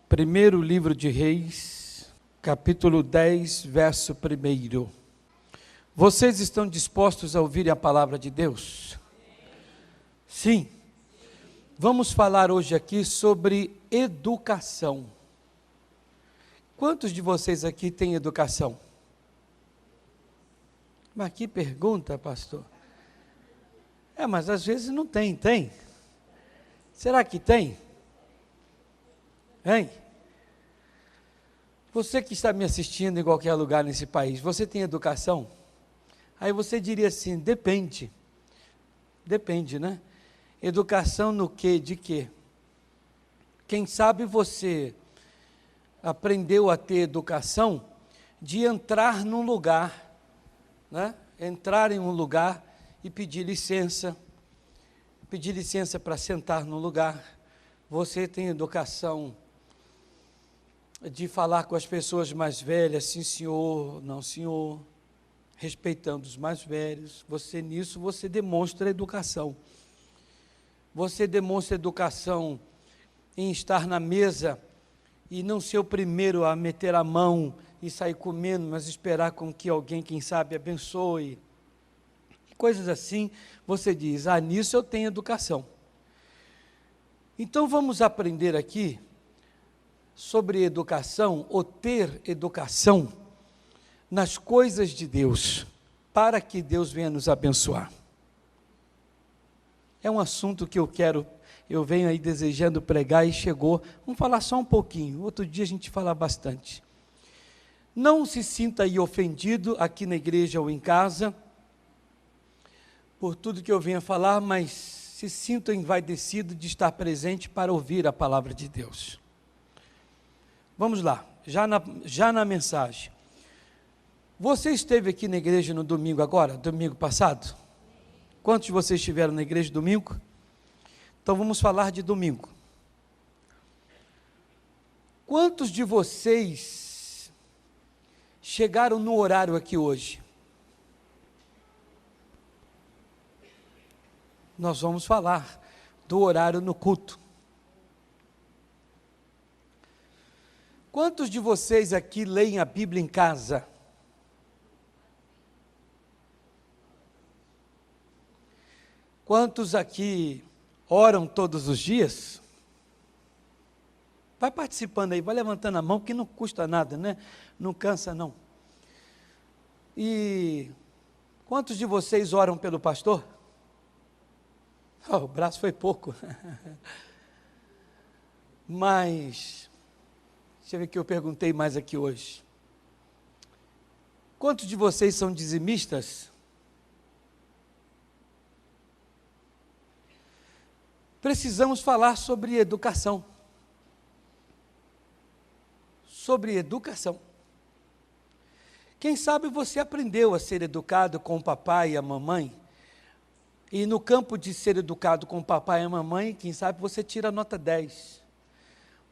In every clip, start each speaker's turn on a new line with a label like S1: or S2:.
S1: Primeiro livro de Reis, capítulo 10, verso 1. Vocês estão dispostos a ouvir a palavra de Deus? Sim. Vamos falar hoje aqui sobre educação. Quantos de vocês aqui têm educação? Mas que pergunta, pastor? Mas às vezes não tem, tem? Será que tem? Hein? Você que está me assistindo em qualquer lugar nesse país, você tem educação? Aí você diria assim, depende. Depende, né? Educação no quê? De quê? Quem sabe você aprendeu a ter educação de entrar num lugar, né? Entrar em um lugar e pedir licença para sentar no lugar. Você tem educação de falar com as pessoas mais velhas, sim senhor, não senhor, respeitando os mais velhos. Nisso você demonstra educação. Você demonstra educação em estar na mesa e não ser o primeiro a meter a mão e sair comendo, mas esperar com que alguém, quem sabe, abençoe. Coisas assim, você diz, nisso eu tenho educação. Então vamos aprender aqui sobre educação, ou ter educação nas coisas de Deus, para que Deus venha nos abençoar. É um assunto que eu venho aí desejando pregar e chegou. Vamos falar só um pouquinho, outro dia a gente fala bastante. Não se sinta aí ofendido aqui na igreja ou em casa, por tudo que eu venho a falar, mas se sinta envaidecido de estar presente para ouvir a palavra de Deus. Vamos lá, já na mensagem. Você esteve aqui na igreja no domingo agora, domingo passado? Quantos de vocês estiveram na igreja domingo? Então vamos falar de domingo. Quantos de vocês chegaram no horário aqui hoje? Nós vamos falar do horário no culto. Quantos de vocês aqui leem a Bíblia em casa? Quantos aqui oram todos os dias? Vai participando aí, vai levantando a mão, que não custa nada, né? Não cansa não. E quantos de vocês oram pelo pastor? O braço foi pouco. Mas, deixa eu ver o que eu perguntei mais aqui hoje. Quantos de vocês são dizimistas? Precisamos falar sobre educação. Sobre educação. Quem sabe você aprendeu a ser educado com o papai e a mamãe, e no campo de ser educado com o papai e a mamãe, quem sabe você tira nota 10.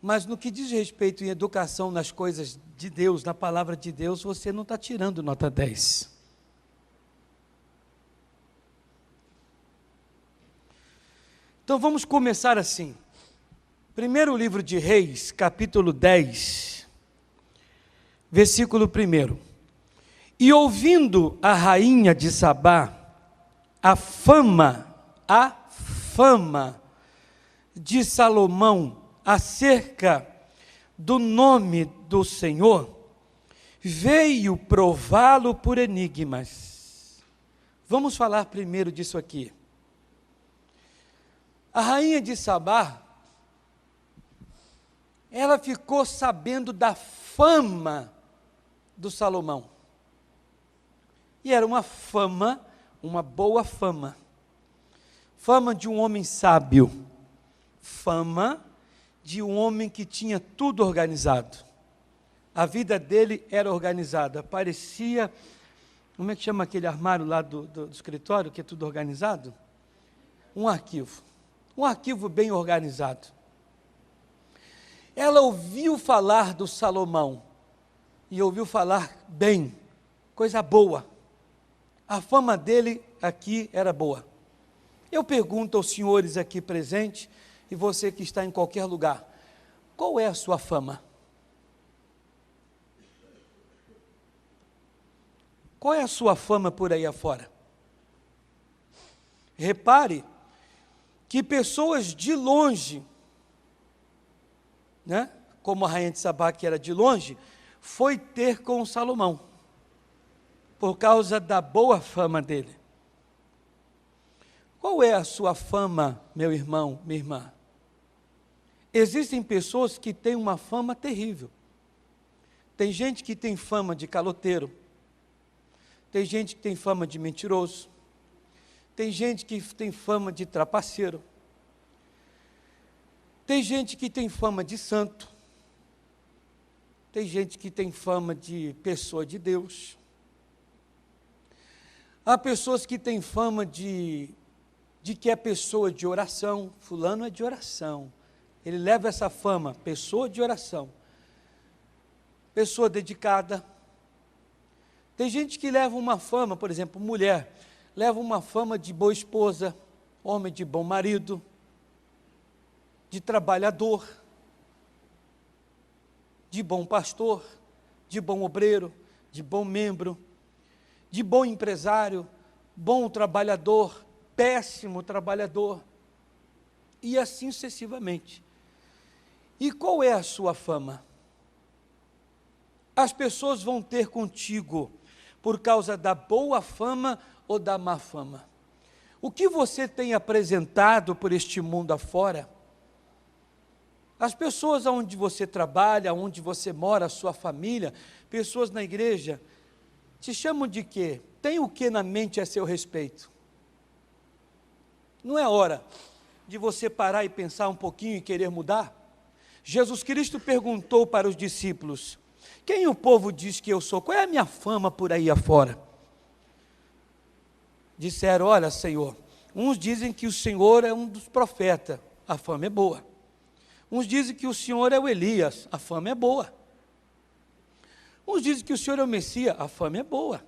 S1: Mas no que diz respeito em educação nas coisas de Deus, na palavra de Deus, você não está tirando nota 10. Então vamos começar assim. Primeiro livro de Reis, capítulo 10, versículo 1. E ouvindo a rainha de Sabá, a fama de Salomão acerca do nome do Senhor, veio prová-lo por enigmas. Vamos falar primeiro disso aqui. A rainha de Sabá, ela ficou sabendo da fama do Salomão. E era uma fama, uma boa fama. Fama de um homem sábio. Fama de um homem que tinha tudo organizado. A vida dele era organizada. Parecia, como é que chama aquele armário lá do escritório, que é tudo organizado? Um arquivo. Um arquivo bem organizado. Ela ouviu falar do Salomão. E ouviu falar bem. Coisa boa. A fama dele aqui era boa. Eu pergunto aos senhores aqui presentes, e você que está em qualquer lugar, Qual é a sua fama? Qual é a sua fama por aí afora? Repare que pessoas de longe, né, como a rainha de Sabá, que era de longe, foi ter com Salomão, por causa da boa fama dele. Qual é a sua fama, meu irmão, minha irmã? Existem pessoas que têm uma fama terrível. Tem gente que tem fama de caloteiro, tem gente que tem fama de mentiroso, tem gente que tem fama de trapaceiro, tem gente que tem fama de santo, tem gente que tem fama de pessoa de Deus. Há pessoas que têm fama de que é pessoa de oração. Fulano é de oração, ele leva essa fama, pessoa de oração, pessoa dedicada. Tem gente que leva uma fama, por exemplo, mulher, leva uma fama de boa esposa, homem de bom marido, de trabalhador, de bom pastor, de bom obreiro, de bom membro, de bom empresário, bom trabalhador, péssimo trabalhador, e assim sucessivamente. E qual é a sua fama? As pessoas vão ter contigo por causa da boa fama ou da má fama? O que você tem apresentado por este mundo afora? As pessoas onde você trabalha, onde você mora, a sua família, pessoas na igreja, te chamam de quê? Tem o que na mente a seu respeito? Não é hora de você parar e pensar um pouquinho e querer mudar? Jesus Cristo perguntou para os discípulos: quem o povo diz que eu sou? Qual é a minha fama por aí afora? Disseram: olha, Senhor, uns dizem que o Senhor é um dos profetas, a fama é boa. Uns dizem que o Senhor é o Elias, a fama é boa. Uns dizem que o Senhor é o Messias, a fama é boa.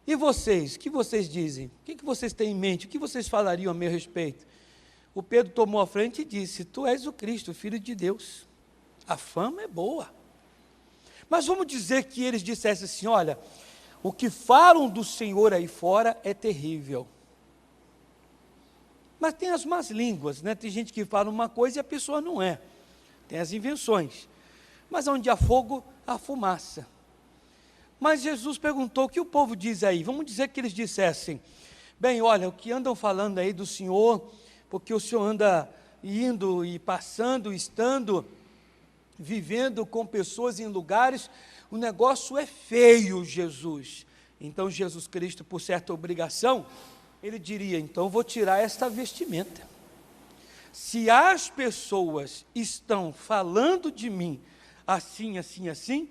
S1: E vocês, o que vocês dizem? O que vocês têm em mente? O que vocês falariam a meu respeito? O Pedro tomou a frente e disse: tu és o Cristo, o Filho de Deus. A fama é boa. Mas vamos dizer que eles dissessem assim: olha, o que falam do Senhor aí fora é terrível. Mas tem as más línguas, né? Tem gente que fala uma coisa e a pessoa não é. Tem as invenções. Mas onde há fogo, há fumaça. Mas Jesus perguntou: o que o povo diz aí? Vamos dizer que eles dissessem: bem, olha, o que andam falando aí do Senhor, porque o Senhor anda indo e passando, estando, vivendo com pessoas em lugares, o negócio é feio, Jesus. Então Jesus Cristo, por certa obrigação, ele diria: então vou tirar esta vestimenta. Se as pessoas estão falando de mim assim, assim, assim,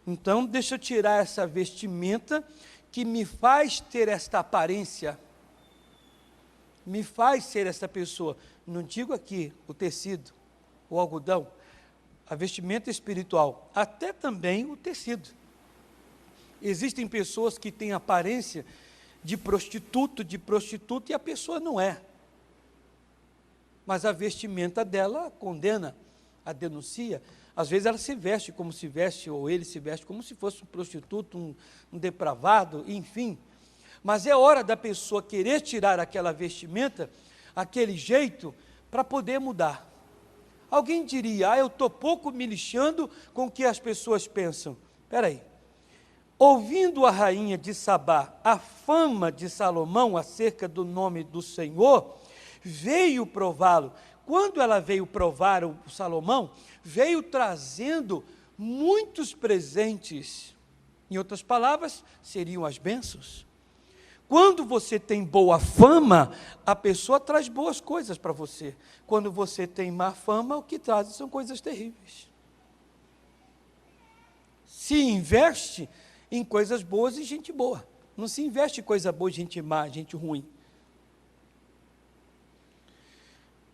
S1: então deixa eu tirar essa vestimenta que me faz ter esta aparência, me faz ser essa pessoa. Não digo aqui o tecido, o algodão, a vestimenta espiritual, até também o tecido. Existem pessoas que têm aparência de prostituta, e a pessoa não é. Mas a vestimenta dela condena, a denuncia. Às vezes ela se veste como se veste, ou ele se veste como se fosse um prostituto, um depravado, enfim. Mas é hora da pessoa querer tirar aquela vestimenta, aquele jeito, para poder mudar. Alguém diria: eu estou pouco me lixando com o que as pessoas pensam. Espera aí. Ouvindo a rainha de Sabá a fama de Salomão acerca do nome do Senhor, veio prová-lo. Quando ela veio provar o Salomão, veio trazendo muitos presentes. Em outras palavras, seriam as bênçãos. Quando você tem boa fama, a pessoa traz boas coisas para você. Quando você tem má fama, o que traz são coisas terríveis. Se investe em coisas boas e gente boa. Não se investe em coisa boa e gente má, gente ruim.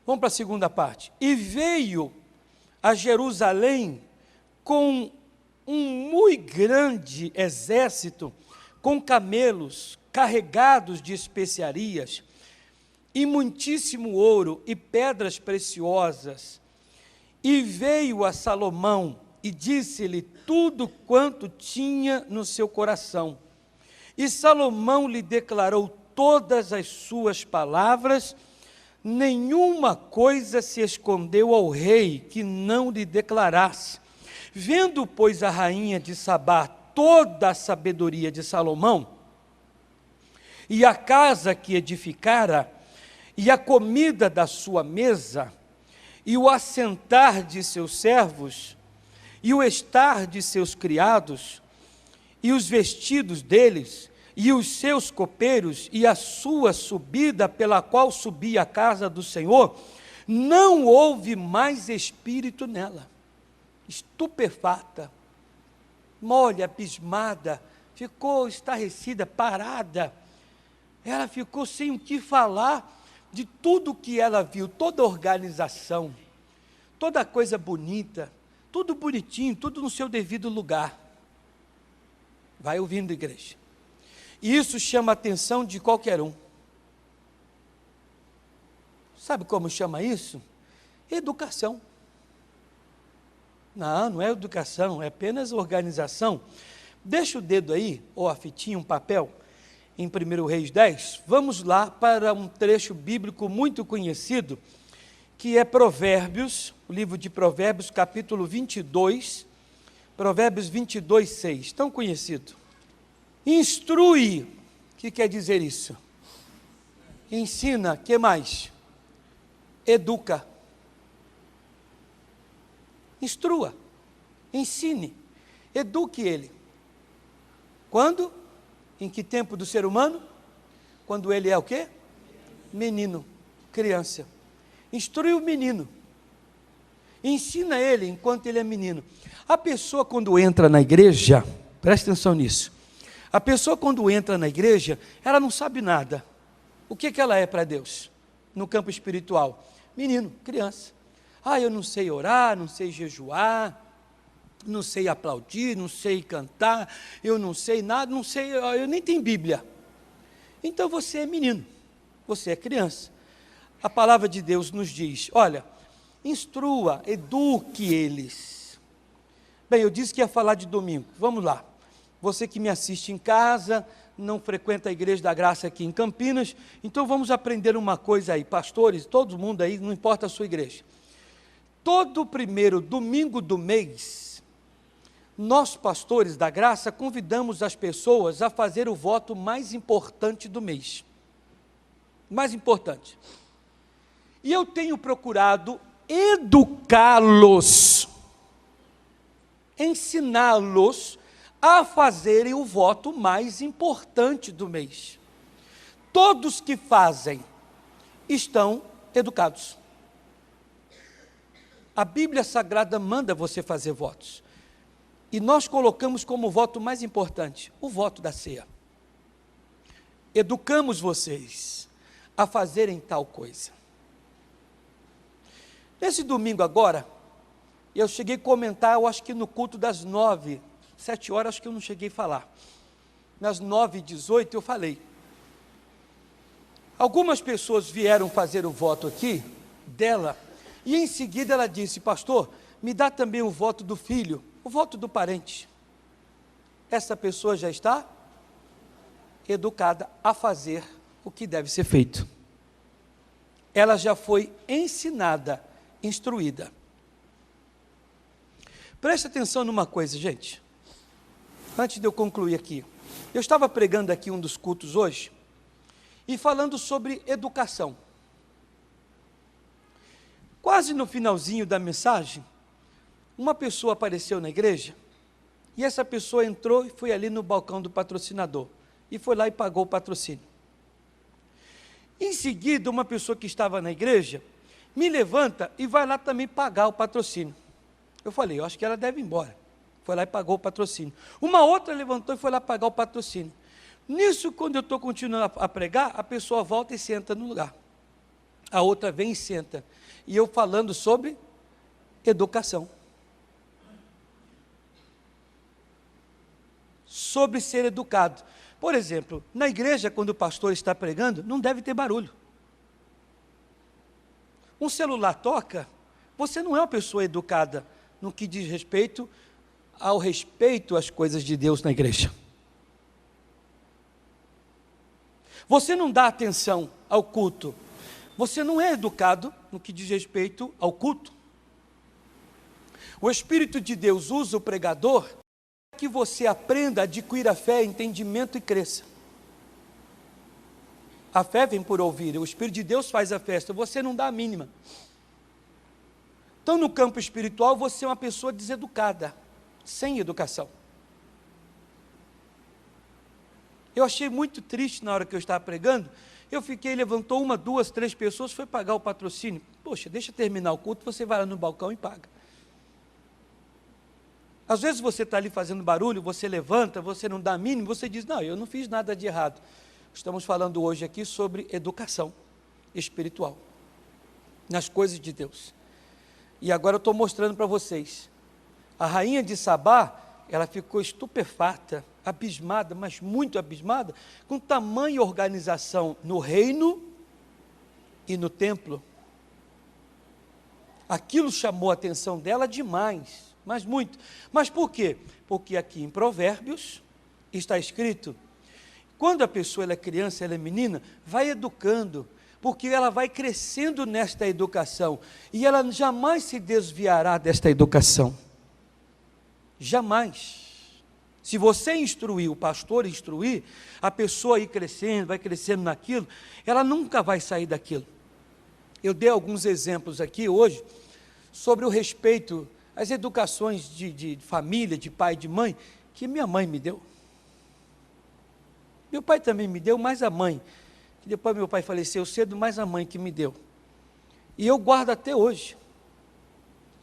S1: Vamos para a segunda parte. E veio a Jerusalém com um muito grande exército, com camelos carregados de especiarias, e muitíssimo ouro e pedras preciosas, E veio a Salomão e disse-lhe tudo quanto tinha no seu coração. E Salomão lhe declarou todas as suas palavras, nenhuma coisa se escondeu ao rei que não lhe declarasse. Vendo, pois, a rainha de Sabá toda a sabedoria de Salomão, e a casa que edificara, e a comida da sua mesa, e o assentar de seus servos, e o estar de seus criados, e os vestidos deles, e os seus copeiros, e a sua subida pela qual subia a casa do Senhor, não houve mais espírito nela. Estupefata, mole, abismada, ficou estarrecida, parada. Ela ficou sem o que falar de tudo que ela viu, toda a organização, toda coisa bonita, tudo bonitinho, tudo no seu devido lugar. Vai ouvindo, igreja. E isso chama a atenção de qualquer um. Sabe como chama isso? Educação. Não é educação, é apenas organização. Deixa o dedo aí, ou a fitinha, um papel, em 1 Reis 10. Vamos lá para um trecho bíblico muito conhecido, que é Provérbios, o livro de Provérbios, capítulo 22, Provérbios 22, 6, tão conhecido. Instrui, o que quer dizer isso? Ensina, o que mais? Educa. Instrua, ensine, eduque ele. Quando? Em que tempo do ser humano? Quando ele é o quê? Menino, criança. Instrui o menino. Ensina ele enquanto ele é menino. A pessoa quando entra na igreja, presta atenção nisso. A pessoa quando entra na igreja, ela não sabe nada. O que ela é para Deus? No campo espiritual. Menino, criança. Eu não sei orar, não sei jejuar, não sei aplaudir, não sei cantar, eu não sei nada, não sei, eu nem tenho Bíblia. Então você é menino, você é criança. A palavra de Deus nos diz, olha, instrua, eduque eles. Bem, eu disse que ia falar de domingo, vamos lá. Você que me assiste em casa, não frequenta a Igreja da Graça aqui em Campinas, então vamos aprender uma coisa aí, pastores, todo mundo aí, não importa a sua igreja. Todo primeiro domingo do mês, nós pastores da Graça convidamos as pessoas a fazer o voto mais importante do mês. Mais importante. E eu tenho procurado educá-los, ensiná-los a fazerem o voto mais importante do mês. Todos que fazem estão educados. A Bíblia Sagrada manda você fazer votos. E nós colocamos como voto mais importante o voto da ceia. Educamos vocês a fazerem tal coisa. Nesse domingo agora, eu cheguei a comentar, eu acho que no culto das 9, 7 horas, acho que eu não cheguei a falar. Nas 9h18 eu falei. Algumas pessoas vieram fazer o voto aqui, dela, e em seguida ela disse, pastor, me dá também o voto do filho, o voto do parente. Essa pessoa já está educada a fazer o que deve ser feito. Ela já foi ensinada, instruída. Preste atenção numa coisa, gente. Antes de eu concluir aqui. Eu estava pregando aqui um dos cultos hoje, e falando sobre educação. Quase no finalzinho da mensagem, uma pessoa apareceu na igreja, e essa pessoa entrou e foi ali no balcão do patrocinador, e foi lá e pagou o patrocínio. Em seguida, uma pessoa que estava na igreja, me levanta e vai lá também pagar o patrocínio. Eu falei, eu acho que ela deve ir embora. Foi lá e pagou o patrocínio. Uma outra levantou e foi lá pagar o patrocínio. Nisso, quando eu estou continuando a pregar, a pessoa volta e senta no lugar. A outra vem e senta. E eu falando sobre educação. Sobre ser educado. Por exemplo, na igreja, quando o pastor está pregando, não deve ter barulho. Um celular toca, Você não é uma pessoa educada no que diz respeito ao respeito às coisas de Deus na igreja. Você não dá atenção ao culto. Você não é educado no que diz respeito ao culto. O Espírito de Deus usa o pregador para que você aprenda a adquirir a fé, entendimento e cresça. A fé vem por ouvir, o Espírito de Deus faz a festa, você não dá a mínima. Então, no campo espiritual, você é uma pessoa deseducada, sem educação. Eu achei muito triste na hora que eu estava pregando, levantou 1, 2, 3 pessoas, foi pagar o patrocínio. Poxa, deixa terminar o culto, você vai lá no balcão e paga. Às vezes você está ali fazendo barulho, você levanta, você não dá a mínima, você diz, não, eu não fiz nada de errado. Estamos falando hoje aqui sobre educação espiritual, nas coisas de Deus. E agora eu estou mostrando para vocês. A rainha de Sabá, ela ficou estupefata, abismada, mas muito abismada, com tamanha organização no reino e no templo. Aquilo chamou a atenção dela demais, mas muito. Mas por quê? Porque aqui em Provérbios está escrito, quando a pessoa ela é criança, ela é menina, vai educando, porque ela vai crescendo nesta educação, e ela jamais se desviará desta educação. Jamais. Se você instruir, o pastor instruir, a pessoa ir crescendo, vai crescendo naquilo, ela nunca vai sair daquilo. Eu dei alguns exemplos aqui hoje, sobre o respeito às educações de família, de pai e de mãe, que minha mãe me deu. Meu pai também me deu, mas a mãe, que depois meu pai faleceu cedo, mas a mãe que me deu. E eu guardo até hoje.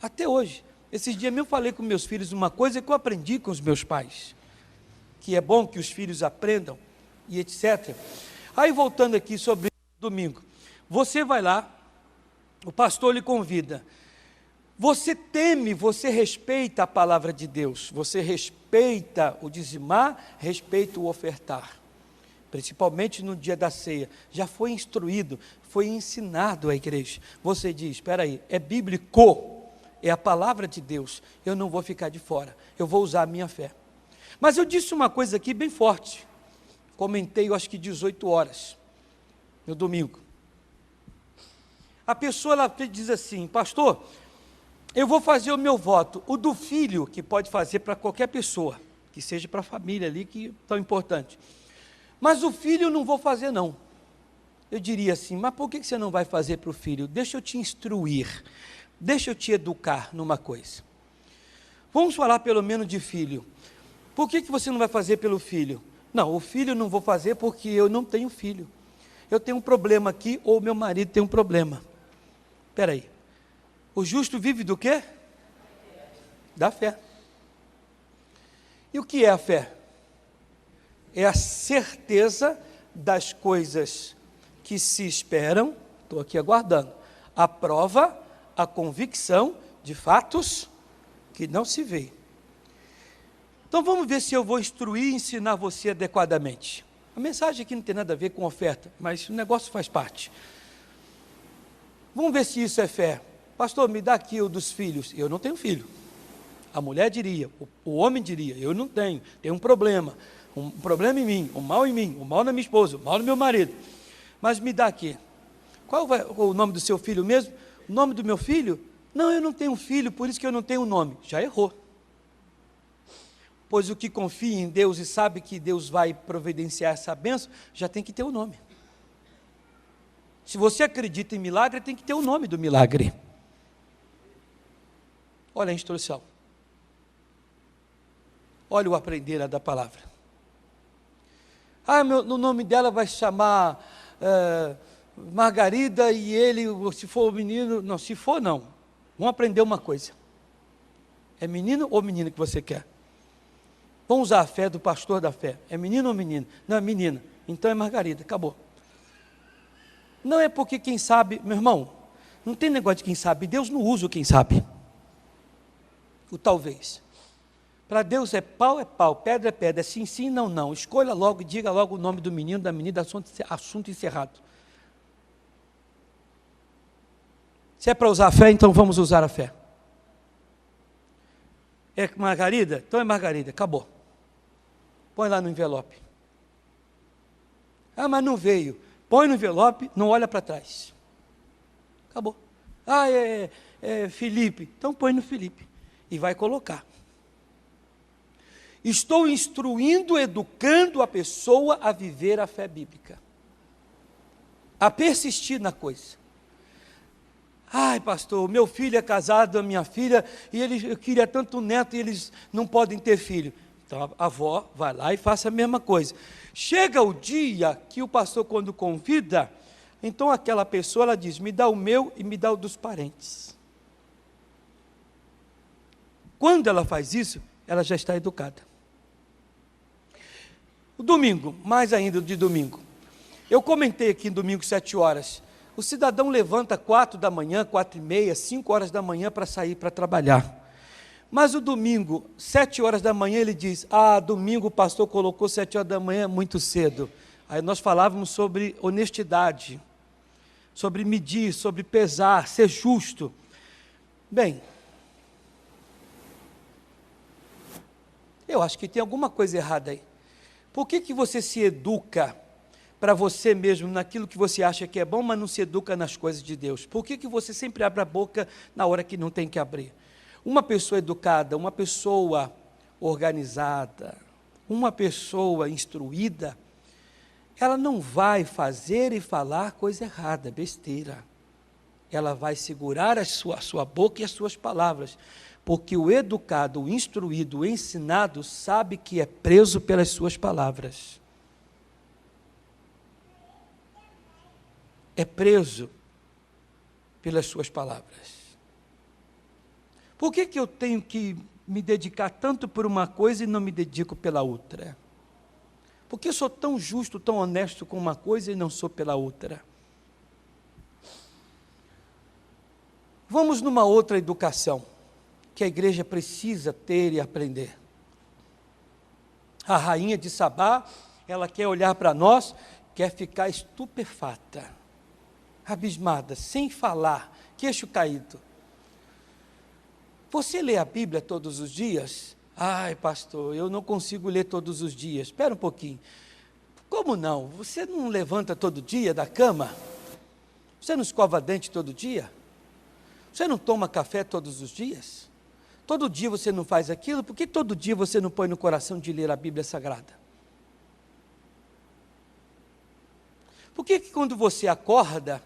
S1: Até hoje. Esses dias eu falei com meus filhos uma coisa que eu aprendi com os meus pais, que é bom que os filhos aprendam, e etc. Aí voltando aqui sobre domingo, você vai lá, o pastor lhe convida, você teme, você respeita a palavra de Deus, você respeita o dizimar, respeita o ofertar, principalmente no dia da ceia, já foi instruído, foi ensinado à igreja, você diz, espera aí, é bíblico, é a palavra de Deus, eu não vou ficar de fora, eu vou usar a minha fé. Mas eu disse uma coisa aqui bem forte, comentei eu acho que 18 horas, no domingo. A pessoa ela diz assim, pastor, eu vou fazer o meu voto, o do filho, que pode fazer para qualquer pessoa, que seja para a família ali, que é tão importante. Mas o filho eu não vou fazer não. Eu diria assim, mas por que você não vai fazer para o filho? Deixa eu te instruir, deixa eu te educar numa coisa. Vamos falar pelo menos de filho. Por que você não vai fazer pelo filho? Não, o filho eu não vou fazer porque eu não tenho filho. Eu tenho um problema aqui, ou meu marido tem um problema. Espera aí. O justo vive do quê? Da fé. E o que é a fé? É a certeza das coisas que se esperam, estou aqui aguardando, a prova, a convicção de fatos que não se vê. Então vamos ver se eu vou instruir e ensinar você adequadamente. A mensagem aqui não tem nada a ver com oferta, mas o negócio faz parte. Vamos ver se isso é fé. Pastor, me dá aqui o dos filhos. Eu não tenho filho. A mulher diria, o homem diria, eu não tenho, tenho um problema em mim, um mal na minha esposa, um mal no meu marido. Mas me dá aqui. Qual é o nome do seu filho mesmo? O nome do meu filho? Não, eu não tenho filho, por isso que eu não tenho nome. Já errou. Pois o que confia em Deus e sabe que Deus vai providenciar essa bênção, já tem que ter o nome. Se você acredita em milagre, tem que ter o nome do milagre. Olha a instrução. Olha o aprender da palavra. No nome dela vai chamar Margarida e ele, se for o menino, não, se for não. Vamos aprender uma coisa. É menino ou menina que você quer? Vamos usar a fé do pastor da fé. É menino ou menina? Não, é menina. Então é Margarida, acabou. Não é porque quem sabe, meu irmão, não tem negócio de quem sabe, Deus não usa o quem sabe. O talvez. Para Deus é pau, pedra é pedra, é sim, sim, não, não. Escolha logo e diga logo o nome do menino, da menina, assunto encerrado. Se é para usar a fé, então vamos usar a fé. É margarida? Então é margarida, acabou. Põe lá no envelope. Ah, mas não veio. Põe no envelope, não olha para trás. Acabou. Ah, é Felipe. Então põe no Felipe. E vai colocar. Estou instruindo, educando a pessoa a viver a fé bíblica. A persistir na coisa. Ai, pastor, meu filho é casado, a minha filha, e eu queria tanto neto e eles não podem ter filho. Então a avó vai lá e faça a mesma coisa. Chega o dia que o pastor, quando convida, então aquela pessoa, ela diz, me dá o meu e me dá o dos parentes. Quando ela faz isso, ela já está educada. O domingo, mais ainda de domingo. Eu comentei aqui no domingo, 7 horas. O cidadão levanta 4 da manhã, 4h30, 5 horas da manhã para sair para trabalhar. Mas o domingo, 7 horas da manhã, ele diz, domingo o pastor colocou 7 horas da manhã muito cedo. Aí nós falávamos sobre honestidade, sobre medir, sobre pesar, ser justo. Bem, eu acho que tem alguma coisa errada aí. Por que você se educa para você mesmo naquilo que você acha que é bom, mas não se educa nas coisas de Deus? Por que você sempre abre a boca na hora que não tem que abrir? Uma pessoa educada, uma pessoa organizada, uma pessoa instruída, ela não vai fazer e falar coisa errada, besteira. Ela vai segurar a sua boca e as suas palavras, porque o educado, o instruído, o ensinado, sabe que é preso pelas suas palavras. É preso pelas suas palavras. Por que eu tenho que me dedicar tanto por uma coisa e não me dedico pela outra? Por que eu sou tão justo, tão honesto com uma coisa e não sou pela outra? Vamos numa outra educação que a igreja precisa ter e aprender. A rainha de Sabá, ela quer olhar para nós, quer ficar estupefata, abismada, sem falar, queixo caído. Você lê a Bíblia todos os dias? Ai, pastor, eu não consigo ler todos os dias. Espera um pouquinho. Como não? Você não levanta todo dia da cama? Você não escova dente todo dia? Você não toma café todos os dias? Todo dia você não faz aquilo? Por que todo dia você não põe no coração de ler a Bíblia Sagrada? Por que quando você acorda,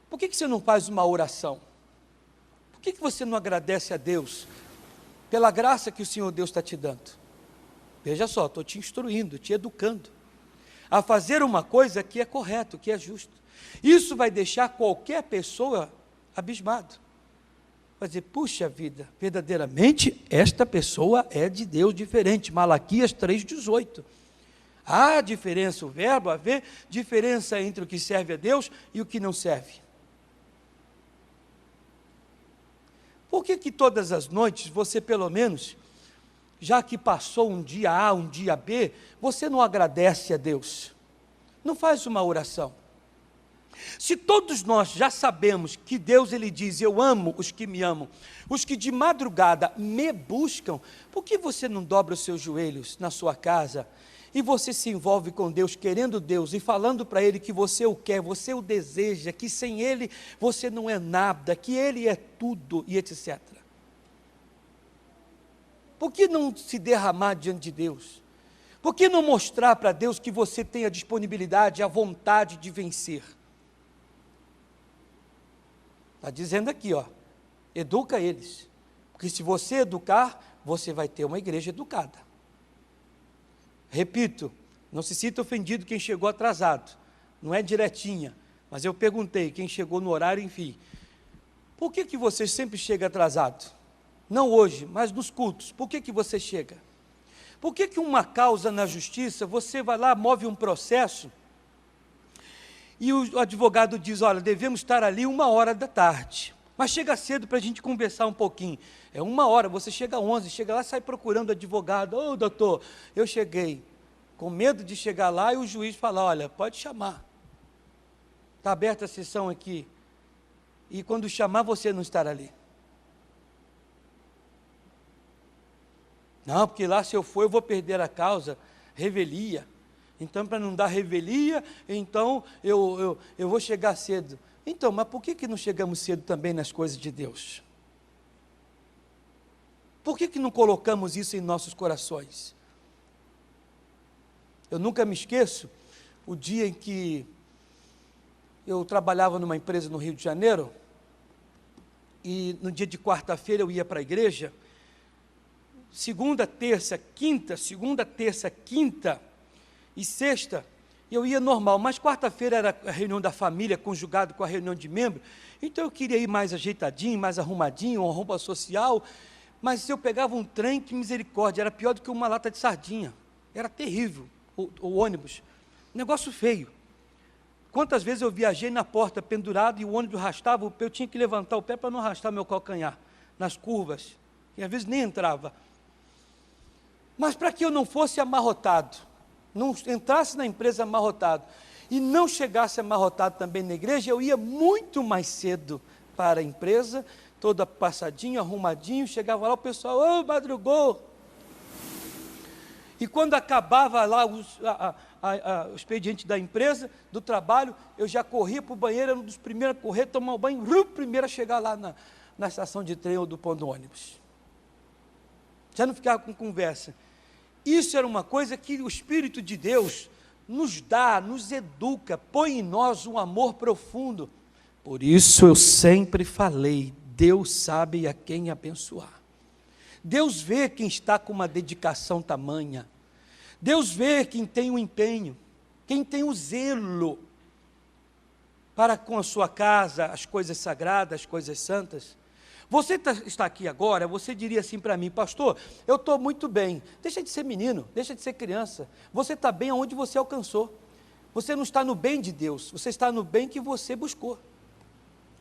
S1: por que você não faz uma oração? Por que você não agradece a Deus pela graça que o Senhor Deus está te dando? Veja só, estou te instruindo, te educando a fazer uma coisa que é correto, que é justo. Isso vai deixar qualquer pessoa abismado. Vai dizer, puxa vida, verdadeiramente esta pessoa é de Deus diferente. Malaquias 3,18. Há diferença, o verbo haver, diferença entre o que serve a Deus e o que não serve. Por que todas as noites você, pelo menos, já que passou um dia A, um dia B, você não agradece a Deus? Não faz uma oração. Se todos nós já sabemos que Deus, Ele diz, eu amo os que me amam, os que de madrugada me buscam, por que você não dobra os seus joelhos na sua casa e você se envolve com Deus, querendo Deus e falando para Ele que você o quer, você o deseja, que sem Ele você não é nada, que Ele é tudo e etc. Por que não se derramar diante de Deus? Por que não mostrar para Deus que você tem a disponibilidade, a vontade de vencer? Está dizendo aqui, educa eles, porque se você educar, você vai ter uma igreja educada. Repito, não se sinta ofendido quem chegou atrasado, não é direitinha, mas eu perguntei, quem chegou no horário, enfim, por que você sempre chega atrasado? Não hoje, mas nos cultos, por que você chega? Por que uma causa na justiça, você vai lá, move um processo, e o advogado diz, olha, devemos estar ali 1h da tarde, mas chega cedo para a gente conversar um pouquinho. É 1h, você chega às 11, chega lá, sai procurando advogado. Ô, doutor, eu cheguei, com medo de chegar lá e o juiz falar, olha, pode chamar. Está aberta a sessão aqui. e quando chamar você não estar ali. Não, porque lá se eu for eu vou perder a causa, revelia. Então, para não dar revelia, então eu vou chegar cedo. Então, mas por que não chegamos cedo também nas coisas de Deus? Por que não colocamos isso em nossos corações? Eu nunca me esqueço o dia em que eu trabalhava numa empresa no Rio de Janeiro, e no dia de quarta-feira eu ia para a igreja, segunda, terça, quinta e sexta, eu ia normal, mas quarta-feira era a reunião da família, conjugado com a reunião de membros, então eu queria ir mais ajeitadinho, mais arrumadinho, uma roupa social, mas eu pegava um trem, que misericórdia, era pior do que uma lata de sardinha, era terrível, o ônibus, negócio feio. Quantas vezes eu viajei na porta pendurado e o ônibus arrastava o pé, eu tinha que levantar o pé para não arrastar meu calcanhar, nas curvas, e às vezes nem entrava. Mas para que eu não fosse amarrotado, não entrasse na empresa amarrotado, e não chegasse amarrotado também na igreja, eu ia muito mais cedo para a empresa, toda passadinho, arrumadinho, chegava lá o pessoal, madrugou. E quando acabava lá o expediente da empresa, do trabalho, eu já corria para o banheiro, era um dos primeiros a correr, tomar um banho, primeiro a chegar lá na estação de trem ou do ponto do ônibus. Já não ficava com conversa. Isso era uma coisa que o Espírito de Deus nos dá, nos educa, põe em nós um amor profundo. Por isso eu sempre falei, Deus sabe a quem abençoar. Deus vê quem está com uma dedicação tamanha. Deus vê quem tem o empenho, quem tem o zelo para com a sua casa, as coisas sagradas, as coisas santas. Você está aqui agora, você diria assim para mim, pastor, eu estou muito bem, deixa de ser menino, deixa de ser criança, você está bem aonde você alcançou, você não está no bem de Deus, você está no bem que você buscou.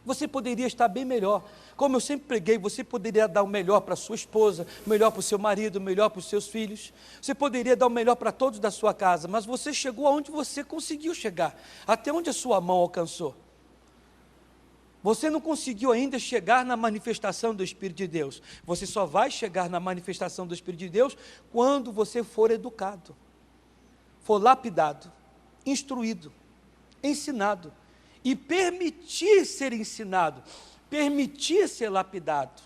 S1: Você poderia estar bem melhor, como eu sempre preguei, você poderia dar o melhor para a sua esposa, o melhor para o seu marido, o melhor para os seus filhos, você poderia dar o melhor para todos da sua casa, mas você chegou aonde você conseguiu chegar, até onde a sua mão alcançou. Você não conseguiu ainda chegar na manifestação do Espírito de Deus, você só vai chegar na manifestação do Espírito de Deus quando você for educado, for lapidado, instruído, ensinado, e permitir ser ensinado, permitir ser lapidado.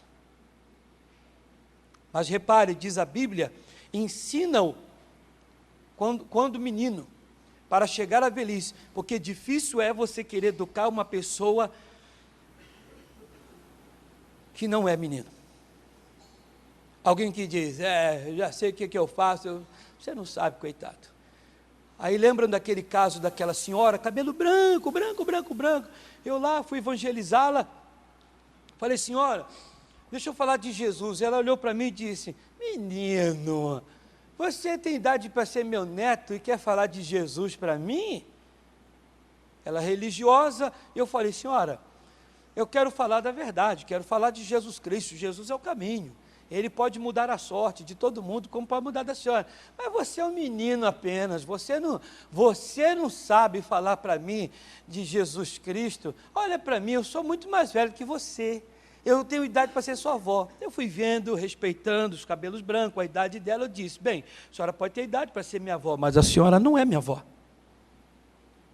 S1: Mas repare, diz a Bíblia, ensina-o quando menino, para chegar à velhice, porque difícil é você querer educar uma pessoa que não é menino. Alguém que diz, já sei o que eu faço, você não sabe, coitado. Aí lembram daquele caso daquela senhora, cabelo branco, eu lá fui evangelizá-la, falei, senhora, deixa eu falar de Jesus. Ela olhou para mim e disse, menino, você tem idade para ser meu neto e quer falar de Jesus para mim? Ela é religiosa, eu falei, senhora, eu quero falar da verdade, quero falar de Jesus Cristo, Jesus é o caminho. Ele pode mudar a sorte de todo mundo, como pode mudar da senhora. Mas você é um menino apenas, você não sabe falar para mim de Jesus Cristo. Olha para mim, eu sou muito mais velho que você. Eu tenho idade para ser sua avó. Eu fui vendo, respeitando os cabelos brancos, a idade dela, eu disse, bem, a senhora pode ter idade para ser minha avó, mas a senhora não é minha avó.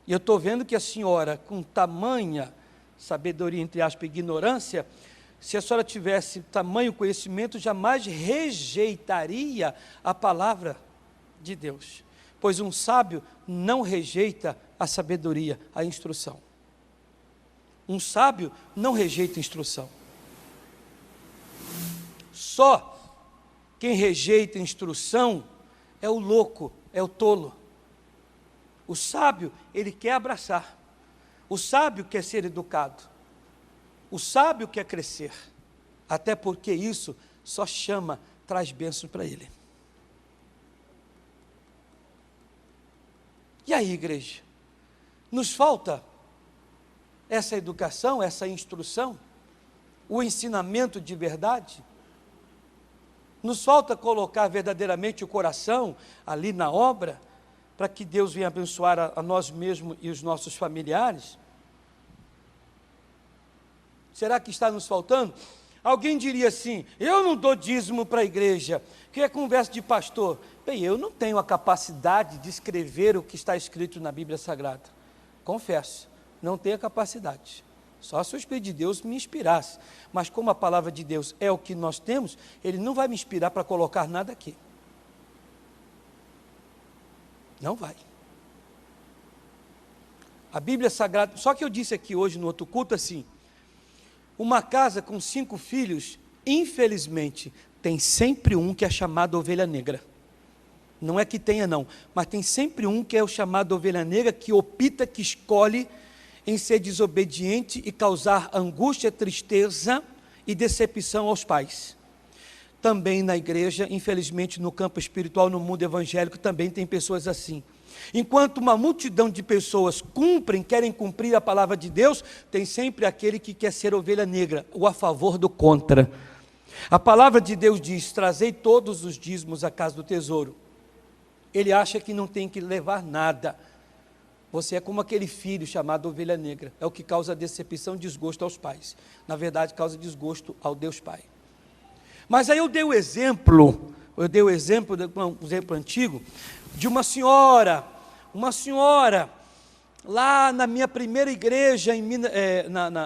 S1: E eu estou vendo que a senhora, com tamanha sabedoria, entre aspas, ignorância, se a senhora tivesse tamanho conhecimento, jamais rejeitaria a palavra de Deus, pois um sábio não rejeita a sabedoria, a instrução. Um sábio não rejeita a instrução. Só quem rejeita a instrução é o louco, é o tolo. O sábio, ele quer abraçar. O sábio quer ser educado. O sábio quer crescer, até porque isso só traz bênçãos para ele. E aí, igreja? Nos falta essa educação, essa instrução, o ensinamento de verdade? Nos falta colocar verdadeiramente o coração ali na obra, para que Deus venha abençoar a nós mesmos e os nossos familiares? Será que está nos faltando? Alguém diria assim: eu não dou dízimo para a igreja, que é conversa de pastor. Bem, eu não tenho a capacidade de escrever o que está escrito na Bíblia Sagrada. Confesso, não tenho a capacidade. Só se o Espírito de Deus me inspirasse. Mas como a palavra de Deus é o que nós temos, Ele não vai me inspirar para colocar nada aqui. Não vai. A Bíblia Sagrada, só que eu disse aqui hoje no outro culto assim, uma casa com 5 filhos, infelizmente, tem sempre um que é chamado ovelha negra. Não é que tenha não, mas tem sempre um que é o chamado ovelha negra, que opta, que escolhe em ser desobediente e causar angústia, tristeza e decepção aos pais. Também na igreja, infelizmente no campo espiritual, no mundo evangélico, também tem pessoas assim. Enquanto uma multidão de pessoas querem cumprir a palavra de Deus, tem sempre aquele que quer ser ovelha negra, o a favor do contra. A palavra de Deus diz: trazei todos os dízimos à casa do tesouro. Ele acha que não tem que levar nada. Você é como aquele filho chamado ovelha negra, é o que causa decepção e desgosto aos pais. Na verdade, causa desgosto ao Deus Pai. Mas aí eu dei um exemplo antigo, de uma senhora, lá na minha primeira igreja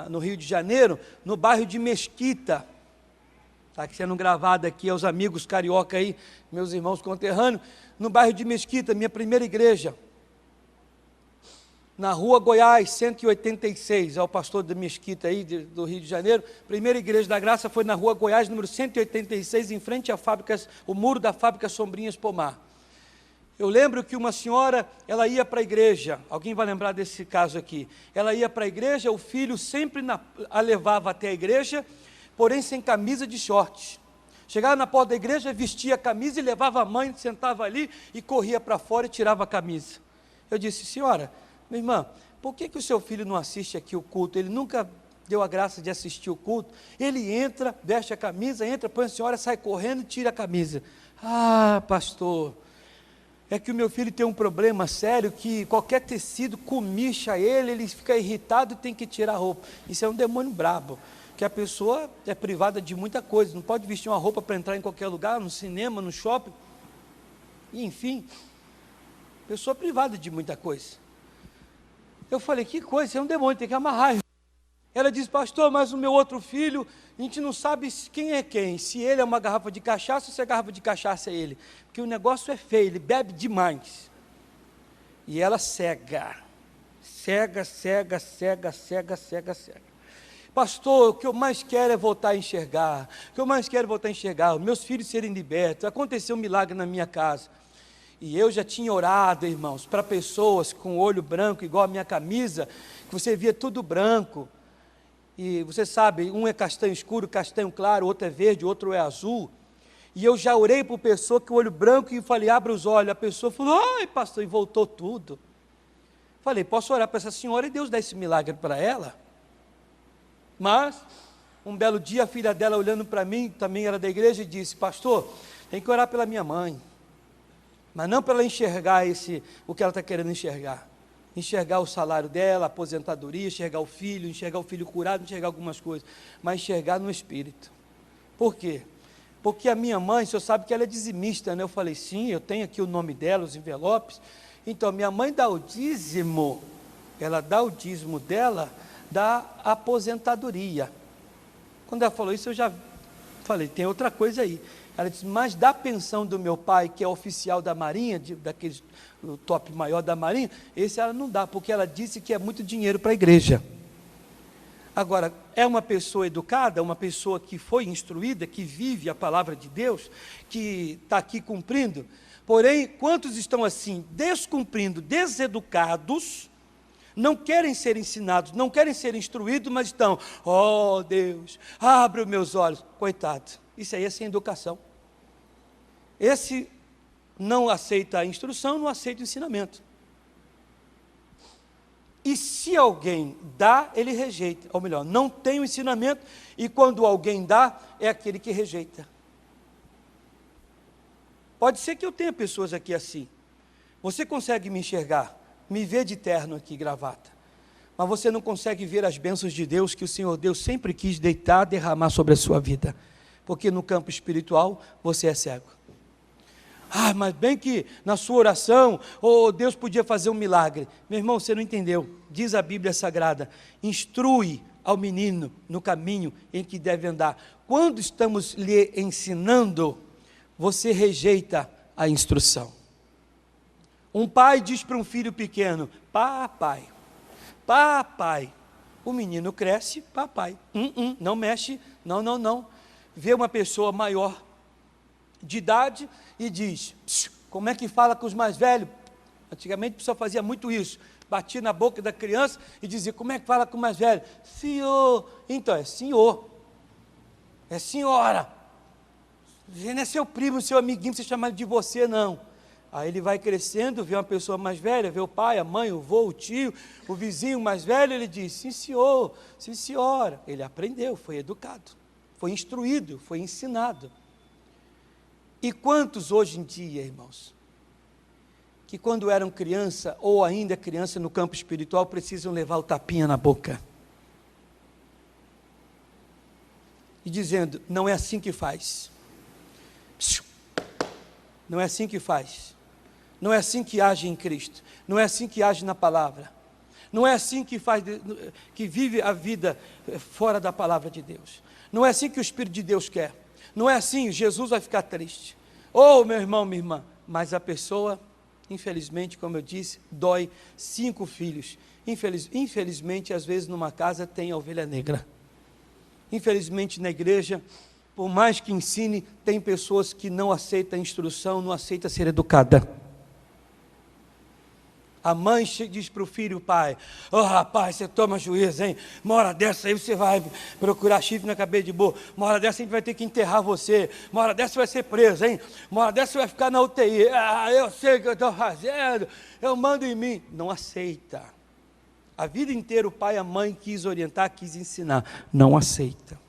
S1: no Rio de Janeiro, no bairro de Mesquita. Está sendo gravado aqui aos amigos carioca aí, meus irmãos conterrâneos, no bairro de Mesquita, minha primeira igreja. Na rua Goiás, 186, é o pastor da Mesquita aí, do Rio de Janeiro. Primeira igreja da graça foi na rua Goiás, número 186, em frente à fábrica, o muro da fábrica Sombrinhas Pomar. Eu lembro que uma senhora, ela ia para a igreja, alguém vai lembrar desse caso aqui, ela ia para a igreja, o filho sempre a levava até a igreja, porém sem camisa de short. Chegava na porta da igreja, vestia a camisa e levava a mãe, sentava ali e corria para fora e tirava a camisa. Eu disse: senhora, minha irmã, por que o seu filho não assiste aqui o culto? Ele nunca deu a graça de assistir o culto. Ele entra, veste a camisa, põe a senhora, sai correndo e tira a camisa. Ah, pastor, é que o meu filho tem um problema sério, que qualquer tecido comicha ele fica irritado e tem que tirar a roupa. Isso é um demônio brabo, que a pessoa é privada de muita coisa, não pode vestir uma roupa para entrar em qualquer lugar, no cinema, no shopping, e, enfim, pessoa privada de muita coisa. Eu falei: que coisa, isso é um demônio, tem que amarrar. Ela disse: pastor, mas o meu outro filho, a gente não sabe quem é quem, se ele é uma garrafa de cachaça ou se a garrafa de cachaça é ele, porque o negócio é feio, ele bebe demais. E ela cega. Pastor, o que eu mais quero é voltar a enxergar, meus filhos serem libertos. Aconteceu um milagre na minha casa, e eu já tinha orado, irmãos, para pessoas com olho branco, igual a minha camisa, que você via tudo branco, e você sabe, um é castanho escuro, castanho claro, outro é verde, outro é azul, e eu já orei por pessoa com olho branco, e falei: abre os olhos. A pessoa falou: ai pastor, e voltou tudo. Falei: posso orar para essa senhora e Deus dá esse milagre para ela? Mas, um belo dia, a filha dela olhando para mim, também era da igreja, e disse: pastor, tem que orar pela minha mãe, mas não para ela enxergar o que ela está querendo enxergar o salário dela, a aposentadoria, enxergar o filho curado, enxergar algumas coisas, mas enxergar no espírito. Por quê? Porque a minha mãe, o senhor sabe que ela é dizimista, né? Eu falei: sim, eu tenho aqui o nome dela, os envelopes. Então, minha mãe dá o dízimo, ela dá o dízimo dela da aposentadoria. Quando ela falou isso, eu já falei: tem outra coisa aí. Ela disse: mas da pensão do meu pai, que é oficial da Marinha, o top maior da Marinha, esse ela não dá, porque ela disse que é muito dinheiro para a igreja. Agora, é uma pessoa educada, uma pessoa que foi instruída, que vive a palavra de Deus, que está aqui cumprindo. Porém, quantos estão assim, descumprindo, deseducados, não querem ser ensinados, não querem ser instruídos, mas estão: oh Deus, abre os meus olhos. Coitado, isso aí é sem educação. Esse não aceita a instrução, não aceita o ensinamento. E se alguém dá, ele rejeita, ou melhor, não tem o ensinamento, e quando alguém dá, é aquele que rejeita. Pode ser que eu tenha pessoas aqui assim. Você consegue me enxergar, me ver de terno aqui, gravata. mas você não consegue ver as bênçãos de Deus que o Senhor Deus sempre quis deitar, derramar sobre a sua vida, porque no campo espiritual você é cego. Mas bem que na sua oração, Deus podia fazer um milagre. Meu irmão, você não entendeu. Diz a Bíblia Sagrada: instrui ao menino no caminho em que deve andar. Quando estamos lhe ensinando, você rejeita a instrução. Um pai diz para um filho pequeno: papai, papai. O menino cresce: papai, não mexe, não. Vê uma pessoa maior de idade e diz: como é que fala com os mais velhos? Antigamente a pessoa fazia muito isso, batia na boca da criança e dizia: como é que fala com o mais velho? Senhor. Então é senhor, é senhora, não é seu primo, seu amiguinho, você chama de você, não. Aí ele vai crescendo, vê uma pessoa mais velha, vê o pai, a mãe, o avô, o tio, o vizinho mais velho, ele diz: sim senhor, sim senhora. Ele aprendeu, foi educado, foi instruído, foi ensinado. E quantos hoje em dia, irmãos, que quando eram criança, ou ainda criança no campo espiritual, precisam levar o tapinha na boca, e dizendo: não é assim que faz, não é assim que faz, não é assim que age em Cristo, não é assim que age na palavra, não é assim que faz, que vive a vida fora da palavra de Deus, não é assim que o Espírito de Deus quer. Não é assim, Jesus vai ficar triste. Meu irmão, minha irmã, mas a pessoa, infelizmente, como eu disse, dói 5 filhos. Infelizmente, às vezes numa casa tem a ovelha negra. Infelizmente na igreja, por mais que ensine, tem pessoas que não aceitam a instrução, não aceitam ser educada. A mãe diz para o filho: pai, rapaz, você toma juízo, hein? Uma hora dessa aí você vai procurar chifre na cabeça de boi, uma hora dessa a gente vai ter que enterrar você, uma hora dessa você vai ser preso, hein? Uma hora dessa você vai ficar na UTI, eu sei o que eu estou fazendo, eu mando em mim. Não aceita. A vida inteira o pai e a mãe quis orientar, quis ensinar, não aceita.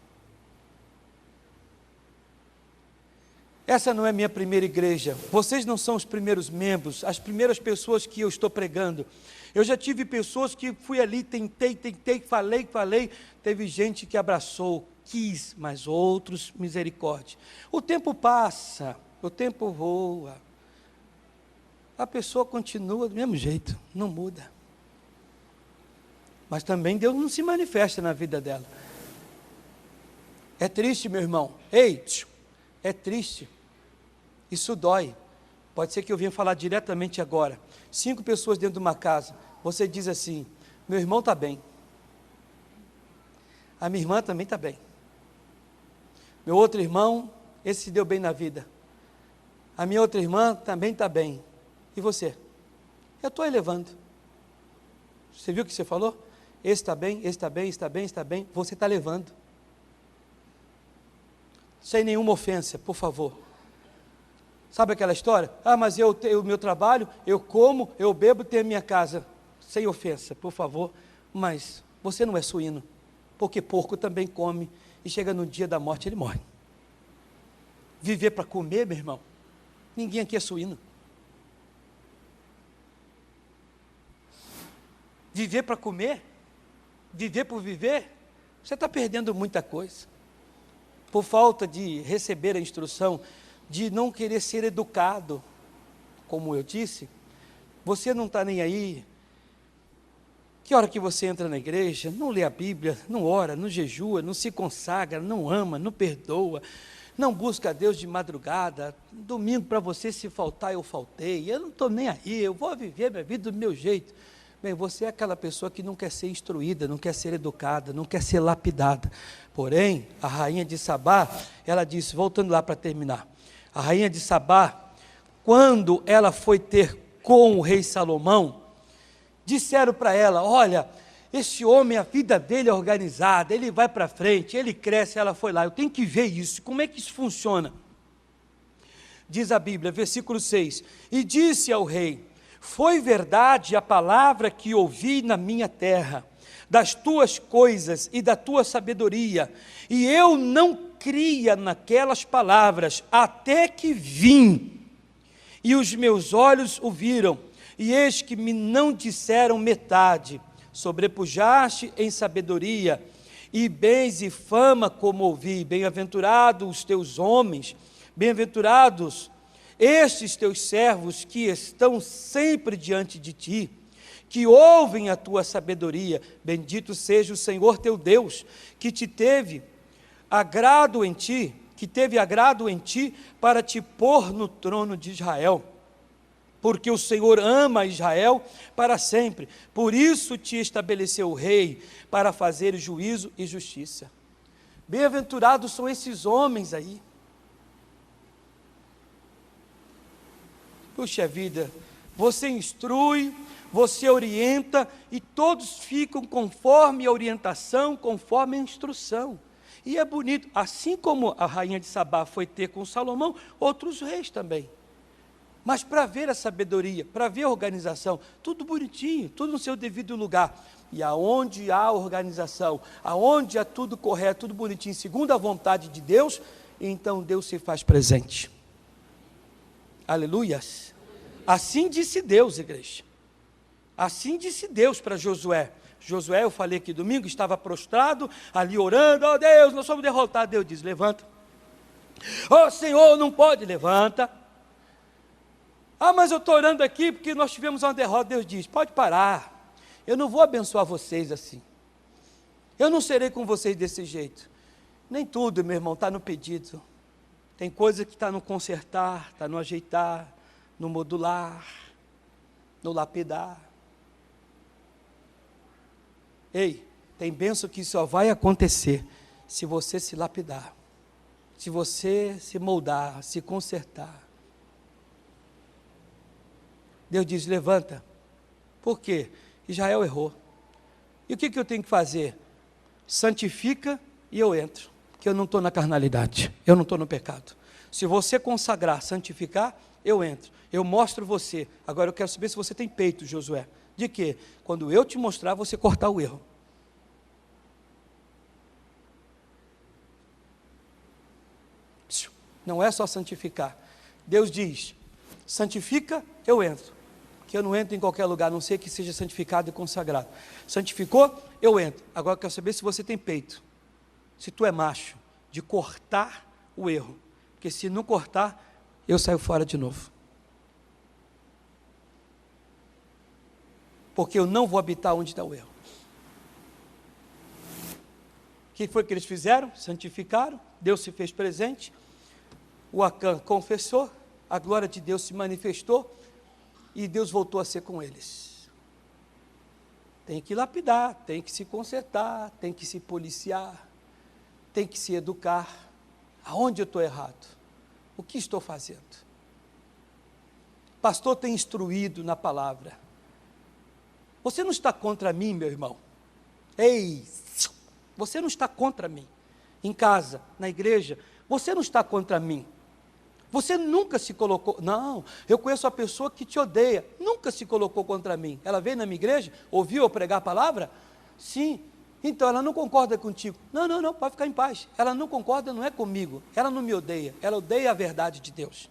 S1: Essa não é minha primeira igreja, vocês não são os primeiros membros, as primeiras pessoas que eu estou pregando. Eu já tive pessoas que fui ali, tentei, falei, teve gente que abraçou, quis, mas outros, misericórdia. O tempo passa, o tempo voa, a pessoa continua do mesmo jeito, não muda. Mas também Deus não se manifesta na vida dela. É triste, meu irmão, é triste, isso dói. Pode ser que eu venha falar diretamente agora. 5 pessoas dentro de uma casa, você diz assim: meu irmão está bem, a minha irmã também está bem, meu outro irmão, esse se deu bem na vida, a minha outra irmã também está bem, e você? Eu estou elevando. Você viu o que você falou? Esse está bem, esse está bem, está bem, está bem, você está levando. Sem nenhuma ofensa, por favor. Sabe aquela história? Mas eu tenho o meu trabalho, eu como, eu bebo, tenho a minha casa. Sem ofensa, por favor. Mas você não é suíno, porque porco também come, e chega no dia da morte, ele morre. Viver para comer, meu irmão, ninguém aqui é suíno. Viver para comer, viver por viver, você está perdendo muita coisa. Por falta de receber a instrução, de não querer ser educado, como eu disse, você não está nem aí. Que hora que você entra na igreja, não lê a Bíblia, não ora, não jejua, não se consagra, não ama, não perdoa, não busca a Deus de madrugada, domingo para você, se faltar eu faltei, eu não estou nem aí, eu vou viver minha vida do meu jeito. Bem, você é aquela pessoa que não quer ser instruída, não quer ser educada, não quer ser lapidada. Porém, a rainha de Sabá, ela disse, voltando lá para terminar, a rainha de Sabá, quando ela foi ter com o rei Salomão, disseram para ela, olha, esse homem, a vida dele é organizada, ele vai para frente, ele cresce. Ela foi lá, eu tenho que ver isso, como é que isso funciona? Diz a Bíblia, versículo 6, e disse ao rei, foi verdade a palavra que ouvi na minha terra, das tuas coisas e da tua sabedoria, e eu não cria naquelas palavras, até que vim, e os meus olhos o viram, e eis que me não disseram metade, sobrepujaste em sabedoria, e bens e fama como ouvi. Bem-aventurados os teus homens, bem-aventurados estes teus servos que estão sempre diante de ti, que ouvem a tua sabedoria. Bendito seja o Senhor teu Deus, que teve agrado em ti para te pôr no trono de Israel, porque o Senhor ama Israel para sempre, por isso te estabeleceu o rei, para fazer juízo e justiça. Bem-aventurados são esses homens aí. Puxa vida, você instrui, você orienta, e todos ficam conforme a orientação, conforme a instrução. E é bonito, assim como a rainha de Sabá foi ter com Salomão, outros reis também. Mas para ver a sabedoria, para ver a organização, tudo bonitinho, tudo no seu devido lugar. E aonde há organização, aonde há tudo correto, tudo bonitinho, segundo a vontade de Deus, então Deus se faz presente. Aleluias. Assim disse Deus, igreja. Assim disse Deus para Josué. Josué, eu falei aqui domingo, estava prostrado, ali orando: ó Deus, nós somos derrotados. Deus diz: levanta. Ó Senhor, não pode, levanta. Ah, mas eu estou orando aqui porque nós tivemos uma derrota. Deus diz: pode parar, eu não vou abençoar vocês assim, eu não serei com vocês desse jeito. Nem tudo, meu irmão, está no pedido. Tem coisa que está no consertar, está no ajeitar, no modular, no lapidar. Ei, tem bênção que só vai acontecer se você se lapidar, se você se moldar, se consertar. Deus diz: levanta. Por quê? Israel errou. E o que eu tenho que fazer? Santifica e eu entro, porque eu não estou na carnalidade, eu não estou no pecado. Se você consagrar, santificar, eu entro, eu mostro você. Agora eu quero saber se você tem peito, Josué. De quê? Quando eu te mostrar, você cortar o erro. Não é só santificar. Deus diz: santifica, eu entro. Que eu não entro em qualquer lugar, a não ser que seja santificado e consagrado. Santificou, eu entro. Agora eu quero saber se você tem peito, se tu é macho, de cortar o erro. Porque se não cortar, eu saio fora de novo. Porque eu não vou habitar onde está o erro. O que foi que eles fizeram? Santificaram, Deus se fez presente, o Acã confessou, a glória de Deus se manifestou, e Deus voltou a ser com eles. Tem que lapidar, tem que se consertar, tem que se policiar, tem que se educar. Aonde eu estou errado? O que estou fazendo? Pastor tem instruído na palavra. Você não está contra mim, meu irmão? Ei, você não está contra mim. Em casa, na igreja, você não está contra mim. Você nunca se colocou, não, eu conheço a pessoa que te odeia, nunca se colocou contra mim. Ela veio na minha igreja, ouviu eu pregar a palavra? Sim. Então ela não concorda contigo. Não, pode ficar em paz. Ela não concorda, não é comigo. Ela não me odeia, ela odeia a verdade de Deus.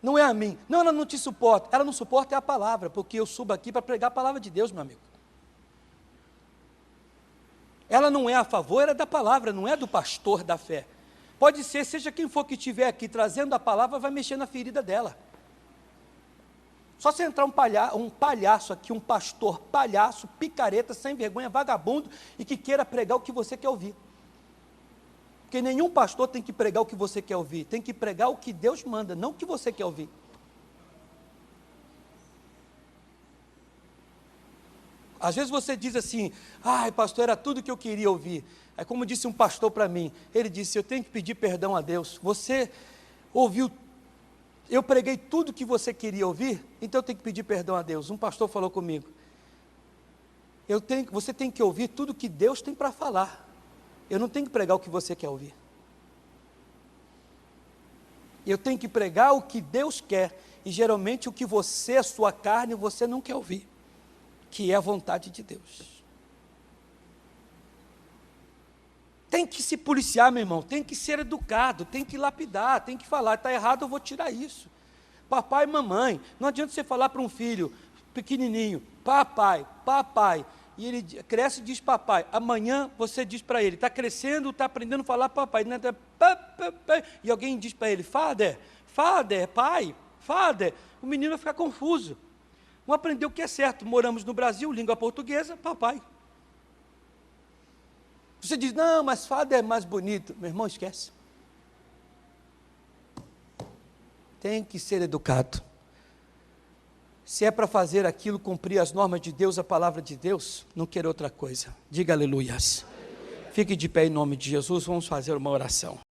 S1: Não é a mim. Não, ela não te suporta. Ela não suporta é a palavra, porque eu subo aqui para pregar a palavra de Deus, meu amigo. Ela não é a favor, ela é da palavra, não é do pastor da fé. Pode ser, seja quem for que estiver aqui trazendo a palavra, vai mexer na ferida dela. Só se entrar um palhaço aqui, um pastor palhaço, picareta, sem vergonha, vagabundo, e que queira pregar o que você quer ouvir. Porque nenhum pastor tem que pregar o que você quer ouvir, tem que pregar o que Deus manda, não o que você quer ouvir. Às vezes você diz assim: ai pastor, era tudo que eu queria ouvir. É como disse um pastor para mim, ele disse: eu tenho que pedir perdão a Deus, você ouviu, eu preguei tudo que você queria ouvir, então eu tenho que pedir perdão a Deus. Um pastor falou comigo: você tem que ouvir tudo que Deus tem para falar, eu não tenho que pregar o que você quer ouvir, eu tenho que pregar o que Deus quer, e geralmente o que você, a sua carne, você não quer ouvir, que é a vontade de Deus. Tem que se policiar, meu irmão, tem que ser educado, tem que lapidar, tem que falar: está errado, eu vou tirar isso. Papai e mamãe, não adianta você falar para um filho: pequenininho, papai, papai, e ele cresce e diz papai, amanhã você diz para ele, está crescendo, está aprendendo a falar papai, e alguém diz para ele, father, pai, father, o menino vai ficar confuso, vamos aprender o que é certo, moramos no Brasil, língua portuguesa, papai. Você diz, não, mas father é mais bonito, meu irmão, esquece. Tem que ser educado. Se é para fazer aquilo, cumprir as normas de Deus, a palavra de Deus, não queira outra coisa. Diga aleluias. Fique de pé em nome de Jesus, vamos fazer uma oração.